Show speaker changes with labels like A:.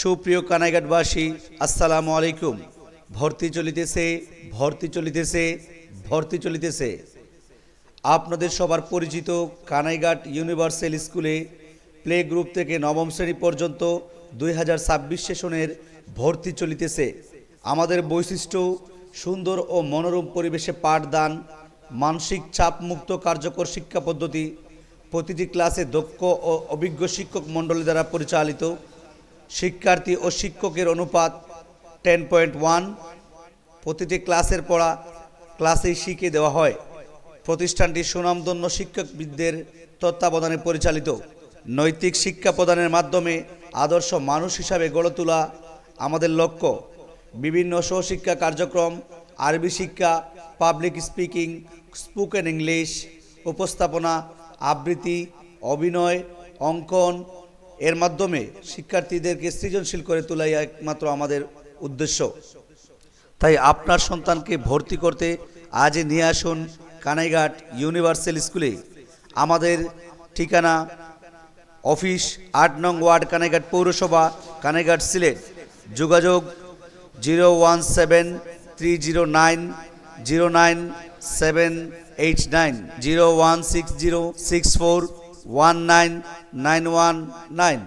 A: সুপ্রিয় কানাইঘাটবাসী, আসসালামু আলাইকুম। ভর্তি চলিতেছে, ভর্তি চলিতেছে, ভর্তি চলিতেছে। আপনাদের সবার পরিচিত কানাইঘাট ইউনিভার্সাল স্কুলে প্লে গ্রুপ থেকে নবম শ্রেণী পর্যন্ত 2026 সেশনের ভর্তি চলিতেছে। আমাদের বৈশিষ্ট্য সুন্দর ও মনোরম পরিবেশে পাঠদান, মানসিক চাপমুক্ত কার্যকর শিক্ষা পদ্ধতি, প্রতিটি ক্লাসে দক্ষ ও অভিজ্ঞ শিক্ষক মণ্ডলী দ্বারা পরিচালিত, শিক্ষার্থী ও শিক্ষকের অনুপাত 10.1, প্রতিটি ক্লাসের পড়া ক্লাসেই শিখে দেওয়া হয়। প্রতিষ্ঠানটি সুনামধন্য শিক্ষকবিদদের তত্ত্বাবধানে পরিচালিত। নৈতিক শিক্ষা প্রদানের মাধ্যমে আদর্শ মানুষ হিসাবে গড়ে তোলা আমাদের লক্ষ্য। বিভিন্ন সহশিক্ষা কার্যক্রম, আরবি শিক্ষা, পাবলিক স্পিকিং, স্পোকেন ইংলিশ, উপস্থাপনা, আবৃত্তি, অভিনয়, অঙ্কন এর মাধ্যমে শিক্ষার্থীদেরকে সৃজনশীল করে তোলাই একমাত্র আমাদের উদ্দেশ্য। তাই আপনার সন্তানকে ভর্তি করতে আজই নিয়ে আসুন কানাইঘাট ইউনিভার্সাল স্কুলে। আমাদের ঠিকানা অফিস 8 নং ওয়ার্ড, কানাইঘাট পৌরসভা, কানাইঘাট, সিলেট। যোগাযোগ 01730909789, 01606419919।